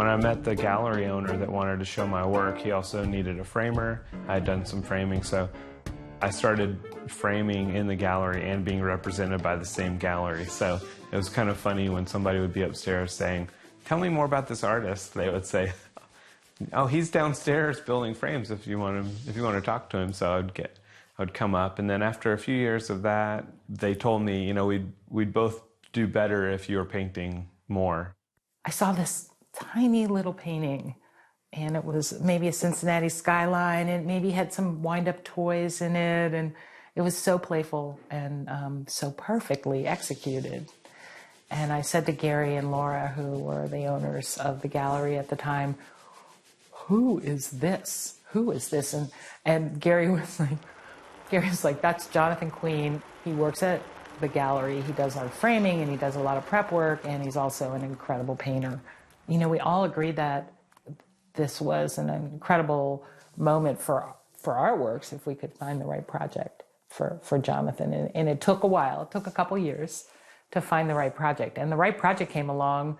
When I met the gallery owner that wanted to show my work, he also needed a framer. I had done some framing, so I started framing in the gallery and being represented by the same gallery. So it was kind of funny when somebody would be upstairs saying, "Tell me more about this artist." They would say, "Oh, he's downstairs building frames if you want to talk to him." So I would come up, and then after a few years of that, they told me, you know, we'd both do better if you were painting more. I saw this tiny little painting, and it was maybe a Cincinnati skyline, and maybe had some wind-up toys in it, and it was so playful and so perfectly executed. And I said to Gary and Laura, who were the owners of the gallery at the time, "Who is this? Who is this?" And Gary was like, "That's Jonathan Queen. He works at the gallery. He does our framing, and he does a lot of prep work, and he's also an incredible painter." You know, we all agreed that this was an incredible moment for ArtWorks if we could find the right project for Jonathan. And it took a while. It took a couple years to find the right project. And the right project came along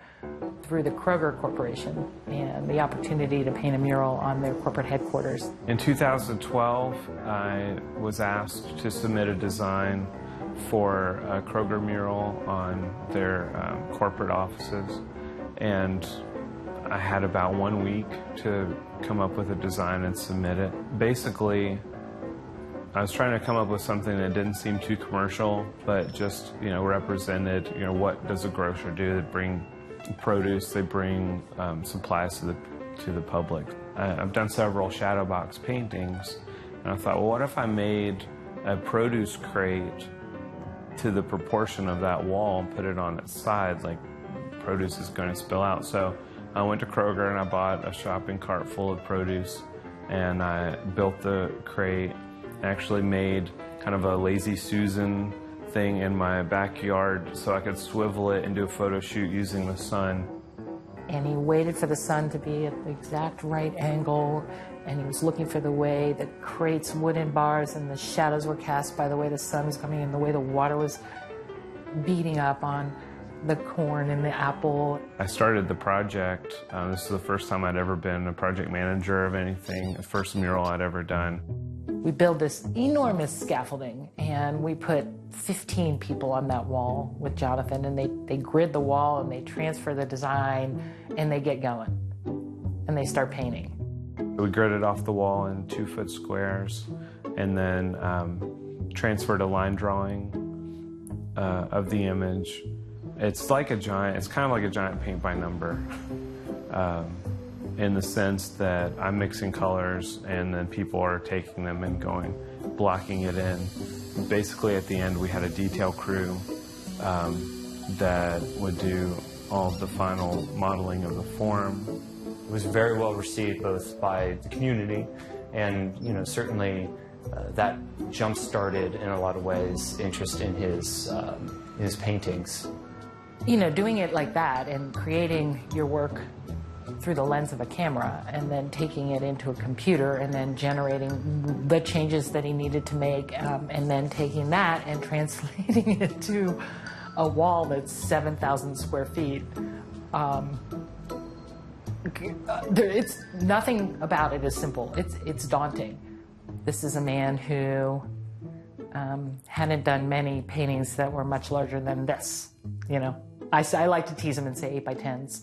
through the Kroger Corporation and the opportunity to paint a mural on their corporate headquarters. In 2012, I was asked to submit a design for a Kroger Mural on their corporate offices. And I had about 1 week to come up with a design and submit it. Basically, I was trying to come up with something that didn't seem too commercial, but just, you know, represented, you know, what does a grocer do? They bring produce, they bring supplies to the public. I've done several shadow box paintings, and I thought, well, what if I made a produce crate to the proportion of that wall and put it on its side, like produce is going to spill out. So I went to Kroger and I bought a shopping cart full of produce, and I built the crate. I actually made kind of a Lazy Susan thing in my backyard so I could swivel it and do a photo shoot using the sun. And he waited for the sun to be at the exact right angle, and he was looking for the way the crate's wooden bars and the shadows were cast by the way the sun was coming in, the way the water was beating up on the corn and the apple. I started the project. This is the first time I'd ever been a project manager of anything, the first mural I'd ever done. We built this enormous scaffolding, and we put 15 people on that wall with Jonathan, and they grid the wall, and they transfer the design, and they get going, and they start painting. We gridded off the wall in 2-foot squares, and then transferred a line drawing of the image. It's kind of like a giant paint by number. In the sense that I'm mixing colors and then people are taking them and blocking it in. Basically at the end we had a detail crew that would do all of the final modeling of the form. It was very well received both by the community and, you know, certainly that jump-started in a lot of ways interest in his paintings. You know, doing it like that and creating your work through the lens of a camera and then taking it into a computer and then generating the changes that he needed to make and then taking that and translating it to a wall that's 7,000 square feet. It's nothing about it is simple. It's daunting. This is a man who hadn't done many paintings that were much larger than this. You know, I like to tease him and say 8 by 10s.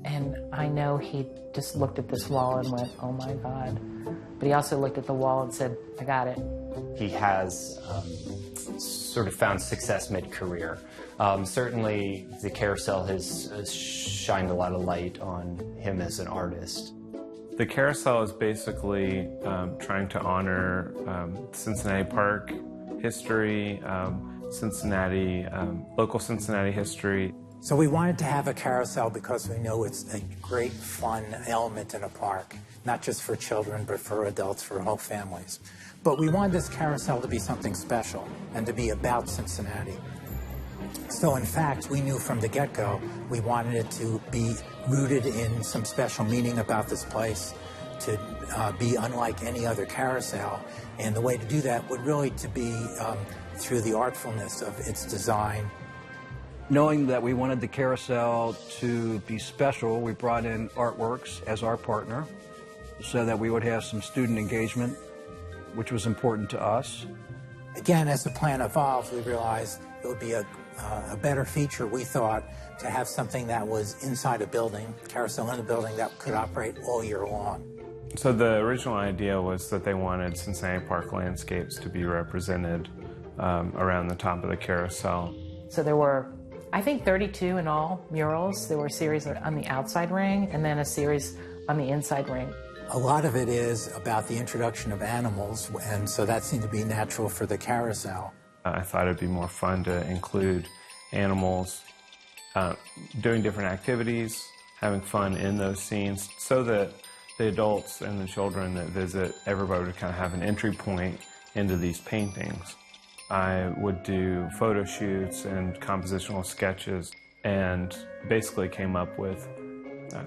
And I know he just looked at this wall and went, "Oh my God." But he also looked at the wall and said, "I got it." He has sort of found success mid-career. Certainly the Carousel has shined a lot of light on him as an artist. The Carousel is basically trying to honor Cincinnati Park history, local Cincinnati history. So we wanted to have a carousel because we know it's a great fun element in a park, not just for children, but for adults, for whole families. But we wanted this carousel to be something special and to be about Cincinnati. So in fact, we knew from the get-go, we wanted it to be rooted in some special meaning about this place, to be unlike any other carousel. And the way to do that would really to be through the artfulness of its design. Knowing that we wanted the carousel to be special, we brought in ArtWorks as our partner so that we would have some student engagement, which was important to us. Again, as the plan evolved, we realized it would be a better feature, we thought, to have something that was inside a building, carousel in a building that could operate all year long. So the original idea was that they wanted Cincinnati Park landscapes to be represented around the top of the carousel. So there were, I think, 32 in all murals. There were a series on the outside ring and then a series on the inside ring. A lot of it is about the introduction of animals, and so that seemed to be natural for the carousel. I thought it'd be more fun to include animals doing different activities, having fun in those scenes, so that the adults and the children that visit, everybody would kind of have an entry point into these paintings. I would do photo shoots and compositional sketches and basically came up with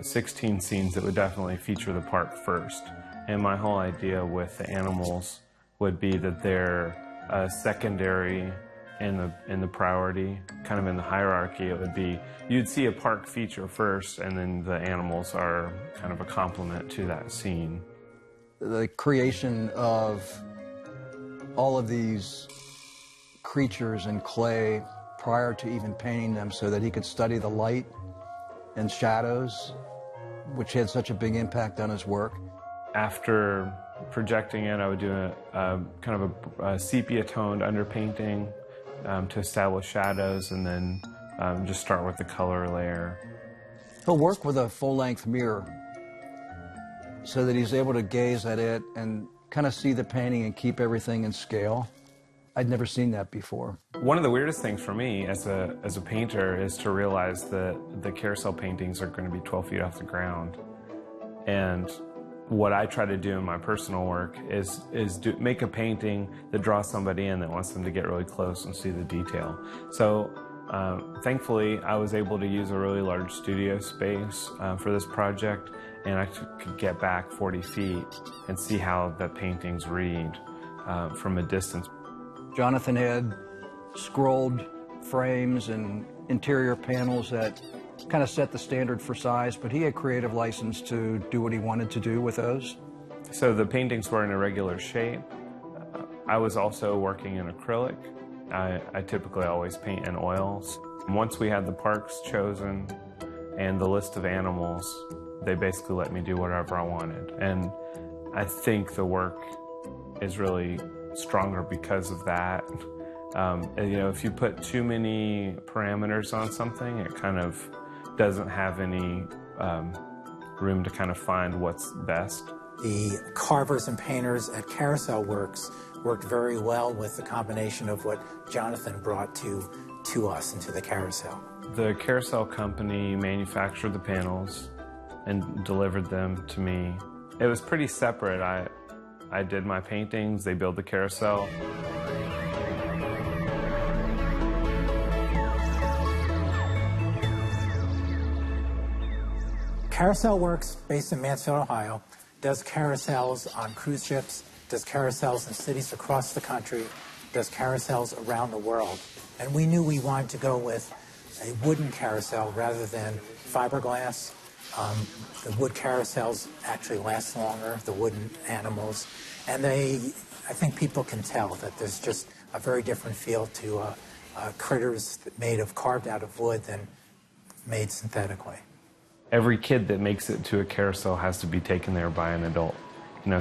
16 scenes that would definitely feature the park first. And my whole idea with the animals would be that they're secondary in the priority, kind of in the hierarchy. It would be, you'd see a park feature first, and then the animals are kind of a complement to that scene. The creation of all of these creatures in clay prior to even painting them so that he could study the light and shadows, which had such a big impact on his work. After projecting it, I would do a kind of a sepia-toned underpainting to establish shadows, and then just start with the color layer. He'll work with a full-length mirror so that he's able to gaze at it and kind of see the painting and keep everything in scale. I'd never seen that before. One of the weirdest things for me as a painter is to realize that the carousel paintings are going to be 12 feet off the ground. And what I try to do in my personal work is make a painting that draws somebody in, that wants them to get really close and see the detail. So thankfully, I was able to use a really large studio space for this project, and I could get back 40 feet and see how the paintings read from a distance. Jonathan had scrolled frames and interior panels that kind of set the standard for size, but he had creative license to do what he wanted to do with those. So the paintings were in a regular shape. I was also working in acrylic. I typically always paint in oils. Once we had the parks chosen and the list of animals, they basically let me do whatever I wanted. And I think the work is really stronger because of that. If you put too many parameters on something, it kind of doesn't have any room to kind of find what's best. The carvers and painters at Carousel Works worked very well with the combination of what Jonathan brought to us and to the carousel. The Carousel company manufactured the panels and delivered them to me. It was pretty separate. I did my paintings, they built the carousel. Carousel Works, based in Mansfield, Ohio, does carousels on cruise ships, does carousels in cities across the country, does carousels around the world. And we knew we wanted to go with a wooden carousel rather than fiberglass. The wood carousels actually last longer, the wooden animals. And I think people can tell that there's just a very different feel to critters carved out of wood than made synthetically. Every kid that makes it to a carousel has to be taken there by an adult.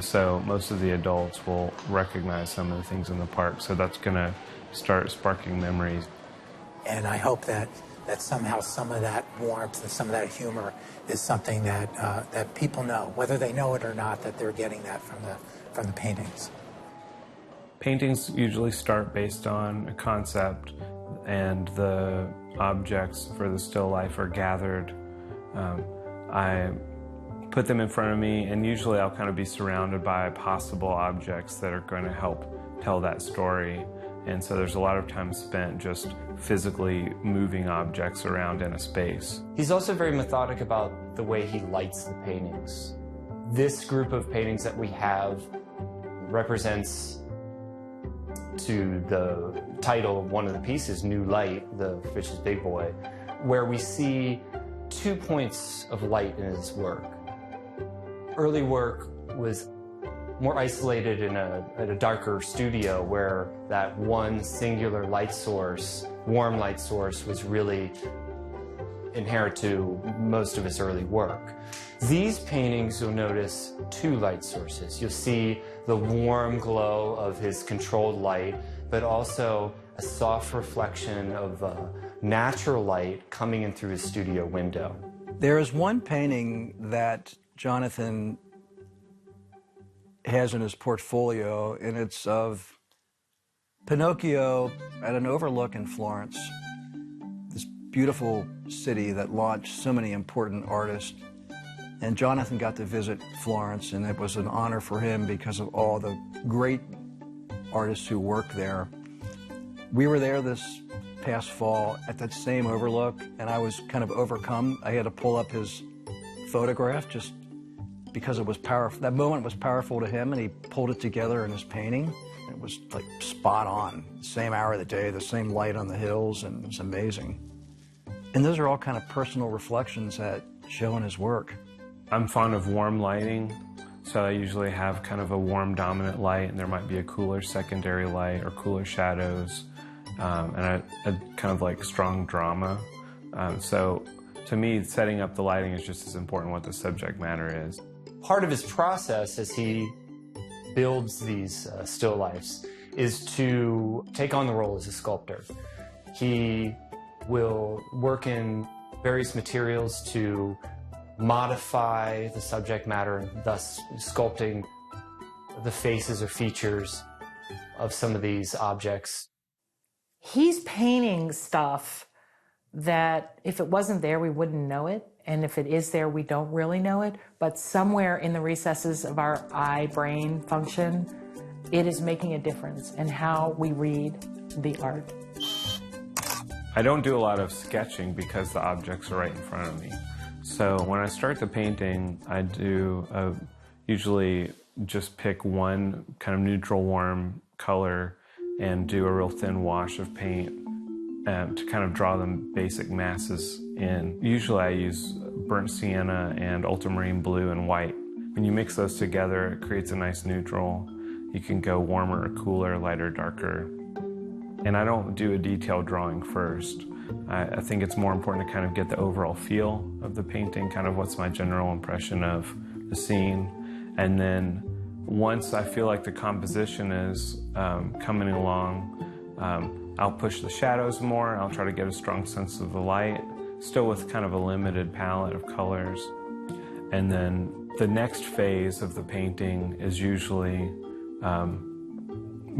So most of the adults will recognize some of the things in the park, so that's going to start sparking memories. And I hope that somehow some of that warmth and some of that humor is something that people know, whether they know it or not, that they're getting that from the paintings. Paintings usually start based on a concept, and the objects for the still life are gathered. I put them in front of me, and usually I'll kind of be surrounded by possible objects that are going to help tell that story. And so there's a lot of time spent just physically moving objects around in a space. He's also very methodic about the way he lights the paintings. This group of paintings that we have represents to the title of one of the pieces, New Light, the Fish's Big Boy, where we see 2 points of light in his work. Early work was more isolated in a darker studio where that one singular light source, warm light source, was really inherent to most of his early work. These paintings, you'll notice 2 light sources. You'll see the warm glow of his controlled light, but also a soft reflection of natural light coming in through his studio window. There is one painting that Jonathan has in his portfolio, and it's of Pinocchio at an overlook in Florence, this beautiful city that launched so many important artists. And Jonathan got to visit Florence, and it was an honor for him because of all the great artists who work there. We were there this past fall at that same overlook, and I was kind of overcome. I had to pull up his photograph just because it was powerful. That moment was powerful to him, and he pulled it together in his painting. It was like spot on. Same hour of the day, the same light on the hills, and it was amazing. And those are all kind of personal reflections that show in his work. I'm fond of warm lighting, so I usually have kind of a warm dominant light, and there might be a cooler secondary light or cooler shadows, and a kind of like strong drama. So to me, setting up the lighting is just as important what the subject matter is. Part of his process as he builds these still lifes is to take on the role as a sculptor. He will work in various materials to modify the subject matter, thus sculpting the faces or features of some of these objects. He's painting stuff that if it wasn't there, we wouldn't know it. And if it is there, we don't really know it. But somewhere in the recesses of our eye-brain function, it is making a difference in how we read the art. I don't do a lot of sketching because the objects are right in front of me. So when I start the painting, I do usually just pick one kind of neutral warm color and do a real thin wash of paint to kind of draw them basic masses in. Usually I use burnt sienna and ultramarine blue and white. When you mix those together, it creates a nice neutral. You can go warmer or cooler, lighter, darker. And I don't do a detailed drawing first. I think it's more important to kind of get the overall feel of the painting, kind of what's my general impression of the scene. And then once I feel like the composition is coming along, I'll push the shadows more. I'll try to get a strong sense of the light, still with kind of a limited palette of colors. And then the next phase of the painting is usually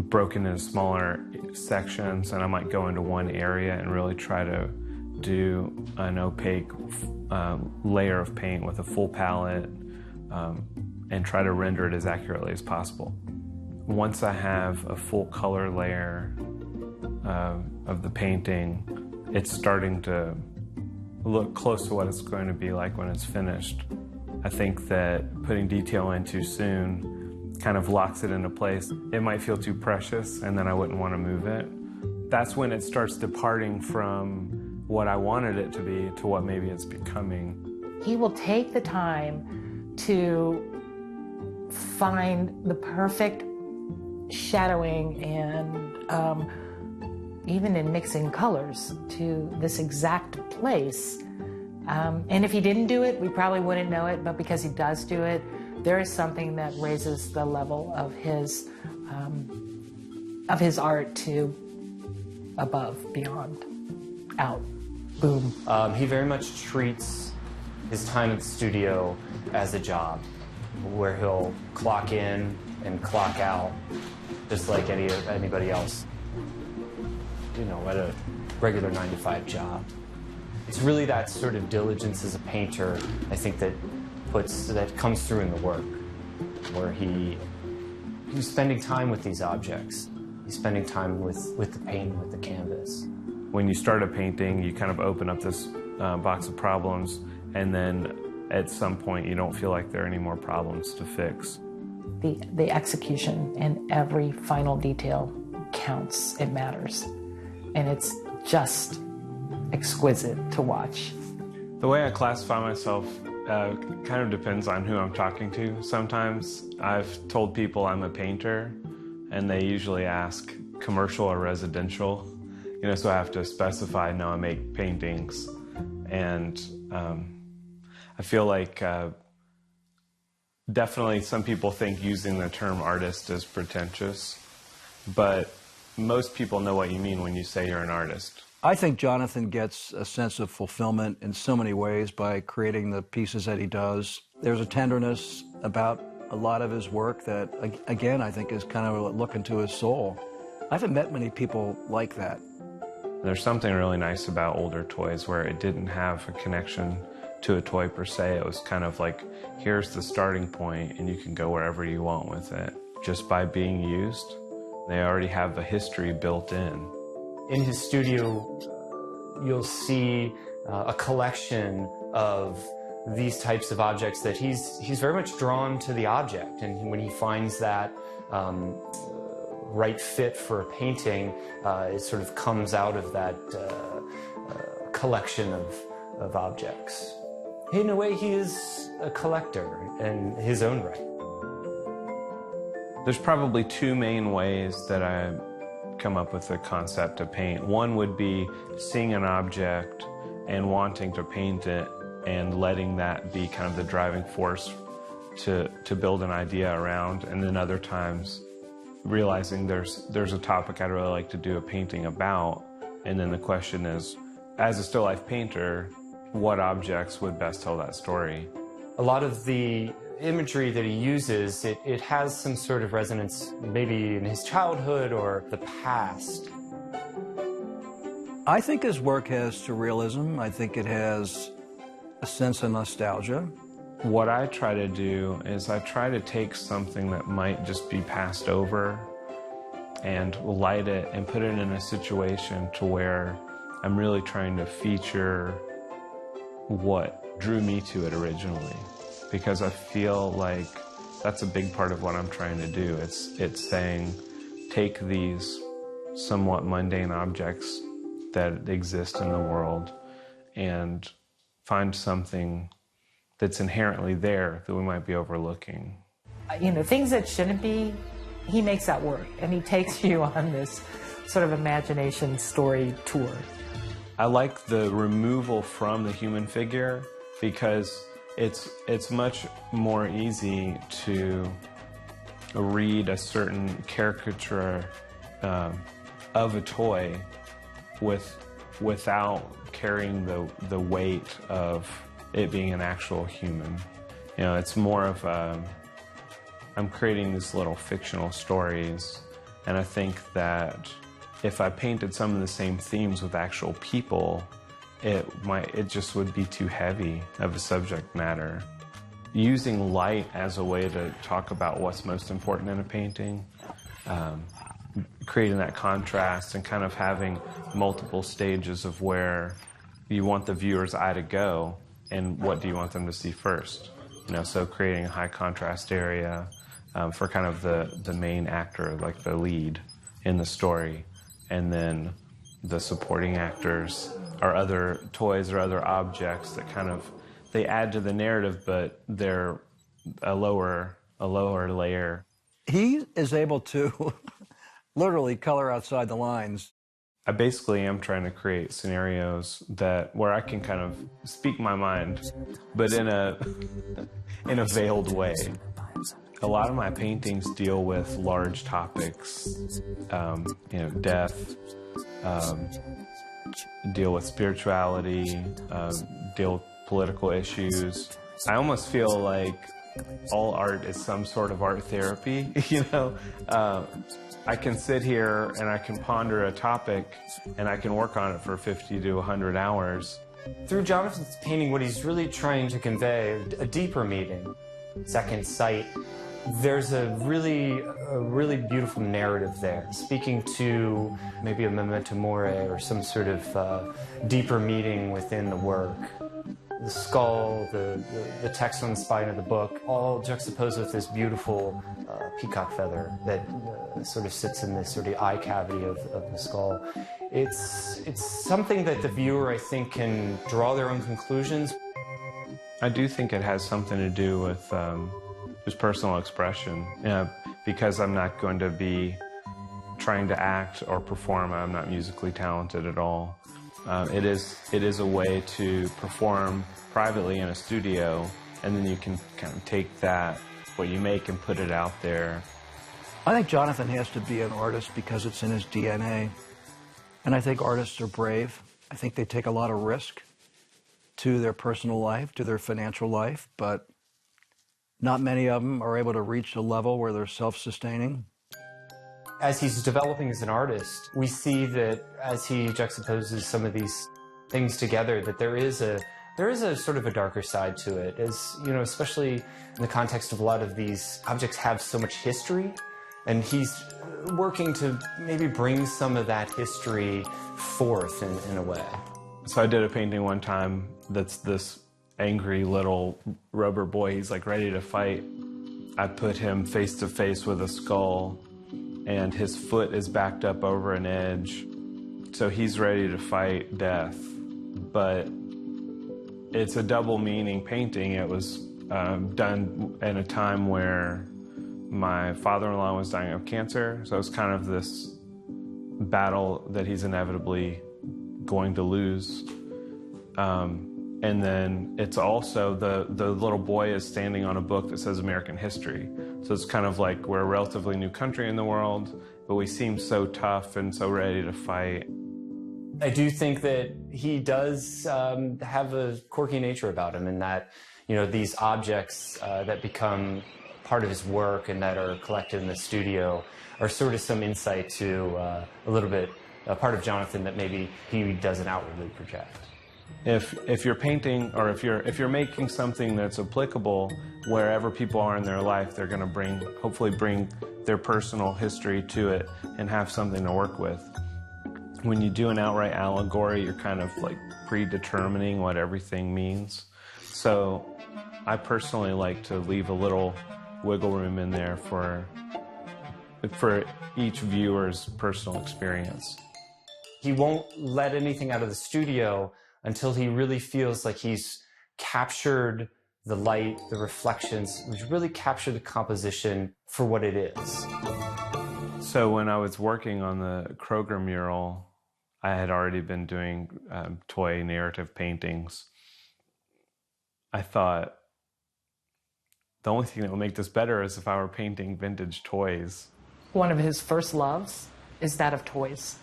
broken into smaller sections, and I might go into one area and really try to do an opaque layer of paint with a full palette and try to render it as accurately as possible. Once I have a full color layer of the painting, it's starting to look close to what it's going to be like when it's finished. I think that putting detail in too soon kind of locks it into place. It might feel too precious, and then I wouldn't want to move it. That's when it starts departing from what I wanted it to be to what maybe it's becoming. He will take the time to find the perfect shadowing and even in mixing colors to this exact place. And if he didn't do it, we probably wouldn't know it, but because he does do it, there is something that raises the level of his art to above, beyond, out, boom. He very much treats his time at the studio as a job, where he'll clock in and clock out, just like anybody else, you know, at a regular 9-to-5 job. It's really that sort of diligence as a painter, I think, that comes through in the work, where he's spending time with these objects. He's spending time with the paint, with the canvas. When you start a painting, you kind of open up this box of problems, and then at some point you don't feel like there are any more problems to fix. The execution and every final detail counts, it matters. And it's just exquisite to watch. The way I classify myself kind of depends on who I'm talking to. Sometimes I've told people I'm a painter, and they usually ask commercial or residential. So I have to specify, no, I make paintings. And I feel like definitely some people think using the term artist is pretentious, but most people know what you mean when you say you're an artist. I think Jonathan gets a sense of fulfillment in so many ways by creating the pieces that he does. There's a tenderness about a lot of his work that, again, I think is kind of a look into his soul. I haven't met many people like that. There's something really nice about older toys where it didn't have a connection to a toy per se. It was kind of like, here's the starting point and you can go wherever you want with it. Just by being used, they already have a history built in. In his studio, you'll see a collection of these types of objects that he's very much drawn to the object. And when he finds that right fit for a painting, it sort of comes out of that collection of objects. In a way, he is a collector in his own right. There's probably two main ways that I come up with the concept to paint. One would be seeing an object and wanting to paint it and letting that be kind of the driving force to build an idea around. And then other times realizing there's a topic I'd really like to do a painting about. And then the question is, as a still life painter, what objects would best tell that story? A lot of the imagery that he uses, it has some sort of resonance maybe in his childhood or the past. I think his work has surrealism. I think it has a sense of nostalgia. What I try to do is I try to take something that might just be passed over and light it and put it in a situation to where I'm really trying to feature what drew me to it originally. Because I feel like that's a big part of what I'm trying to do. It's saying, take these somewhat mundane objects that exist in the world and find something that's inherently there that we might be overlooking. Things that shouldn't be, he makes that work, and he takes you on this sort of imagination story tour. I like the removal from the human figure because it's much more easy to read a certain caricature of a toy without carrying the weight of it being an actual human. It's more of I'm creating these little fictional stories, and I think that if I painted some of the same themes with actual people, it just would be too heavy of a subject matter. Using light as a way to talk about what's most important in a painting, creating that contrast and kind of having multiple stages of where you want the viewer's eye to go and what do you want them to see first. So creating a high contrast area for kind of the main actor, like the lead in the story, and then the supporting actors or other toys or other objects that kind of, they add to the narrative, but they're a lower layer. He is able to literally color outside the lines. I basically am trying to create scenarios where I can kind of speak my mind, but in a veiled way. A lot of my paintings deal with large topics, death, deal with spirituality, deal with political issues. I almost feel like all art is some sort of art therapy, I can sit here and I can ponder a topic and I can work on it for 50 to 100 hours. Through Jonathan's painting, what he's really trying to convey, a deeper meaning, second sight, there's a really beautiful narrative there, speaking to maybe a memento mori or some sort of deeper meaning within the work. the skull, the text on the spine of the book, all juxtaposed with this beautiful peacock feather that sort of sits in this sort of eye cavity of the skull. It's something that the viewer, I think, can draw their own conclusions. I do think it has something to do with just personal expression. Because I'm not going to be trying to act or perform. I'm not musically talented at all. It is a way to perform privately in a studio, and then you can kind of take what you make and put it out there. I think Jonathan has to be an artist because it's in his DNA. And I think artists are brave. I think they take a lot of risk to their personal life, to their financial life, but not many of them are able to reach a level where they're self-sustaining. As he's developing as an artist, we see that as he juxtaposes some of these things together, that there is a sort of a darker side to it. As you know, especially in the context of a lot of these objects have so much history, and he's working to maybe bring some of that history forth in a way. So I did a painting one time that's this angry little rubber boy. He's like ready to fight. I put him face to face with a skull, and his foot is backed up over an edge. So he's ready to fight death. But it's a double meaning painting. It was done at a time where my father-in-law was dying of cancer. So it's kind of this battle that he's inevitably going to lose. And then it's also the little boy is standing on a book that says American history. So it's kind of like we're a relatively new country in the world, but we seem so tough and so ready to fight. I do think that he does have a quirky nature about him, in that, you know, these objects that become part of his work and that are collected in the studio are sort of some insight to a little bit, a part of Jonathan that maybe he doesn't outwardly project. If you're painting, or if you're making something that's applicable wherever people are in their life, they're going to hopefully bring their personal history to it and have something to work with. When you do an outright allegory, you're kind of like predetermining what everything means. So I personally like to leave a little wiggle room in there for each viewer's personal experience. He won't let anything out of the studio until he really feels like he's captured the light, the reflections, which really capture the composition for what it is. So when I was working on the Kroger Mural, I had already been doing toy narrative paintings. I thought the only thing that would make this better is if I were painting vintage toys. One of his first loves is that of toys,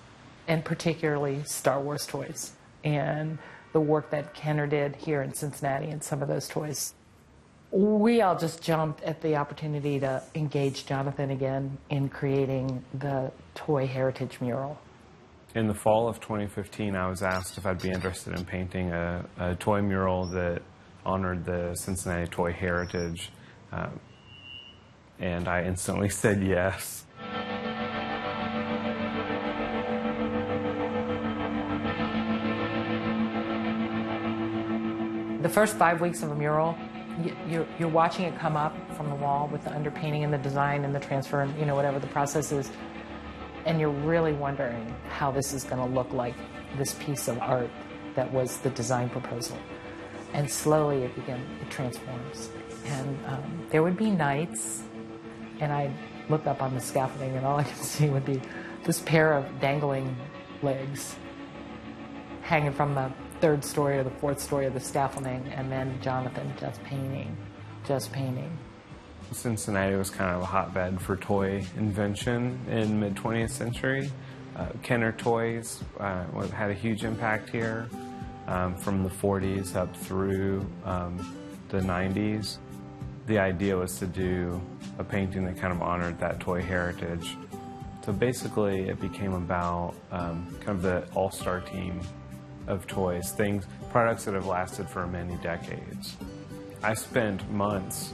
and particularly Star Wars toys, and the work that Kenner did here in Cincinnati and some of those toys. We all just jumped at the opportunity to engage Jonathan again in creating the Toy Heritage Mural. In the fall of 2015, I was asked if I'd be interested in painting a toy mural that honored the Cincinnati toy heritage, and I instantly said yes. The first 5 weeks of a mural, you're watching it come up from the wall with the underpainting and the design and the transfer and, you know, whatever the process is. And you're really wondering how this is going to look like this piece of art that was the design proposal. And slowly it transforms. And there would be nights, and I'd look up on the scaffolding, and all I could see would be this pair of dangling legs hanging from the third story or the fourth story of the scaffolding, and then Jonathan just painting. Cincinnati was kind of a hotbed for toy invention in mid-20th century. Kenner Toys had a huge impact here from the 40s up through the 90s. The idea was to do a painting that kind of honored that toy heritage. So basically it became about kind of the all-star team of toys, products that have lasted for many decades. I spent months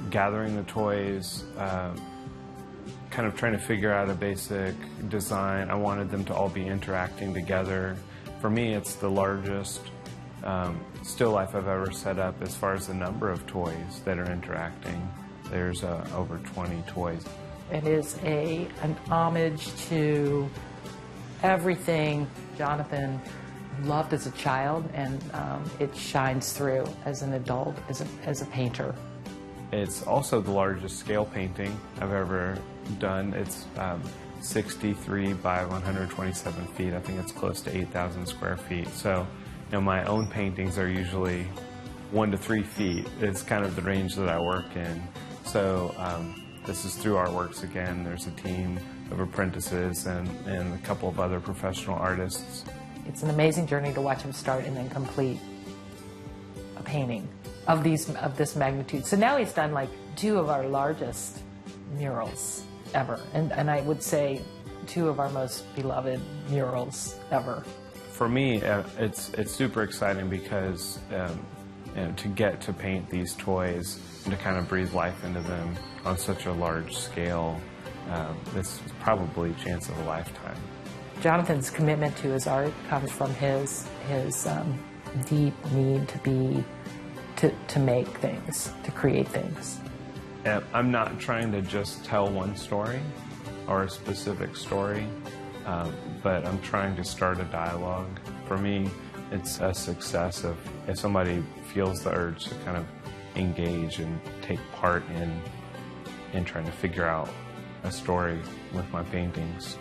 gathering the toys, kind of trying to figure out a basic design. I wanted them to all be interacting together. For me, it's the largest still life I've ever set up as far as the number of toys that are interacting. There's over 20 toys. It is an homage to everything Jonathan loved as a child, and it shines through as an adult, as a painter. It's also the largest scale painting I've ever done. It's 63 by 127 feet. I think it's close to 8,000 square feet. So, my own paintings are usually 1 to 3 feet. It's kind of the range that I work in. So this is through ArtWorks again. There's a team of apprentices and a couple of other professional artists. It's an amazing journey to watch him start and then complete a painting of this magnitude. So now he's done like 2 of our largest murals ever, and I would say 2 of our most beloved murals ever. For me, it's super exciting because to get to paint these toys and to kind of breathe life into them on such a large scale, this is probably a chance of a lifetime. Jonathan's commitment to his art comes from his deep need to make things, to create things. And I'm not trying to just tell one story or a specific story, but I'm trying to start a dialogue. For me, it's a success if somebody feels the urge to kind of engage and take part in trying to figure out a story with my paintings.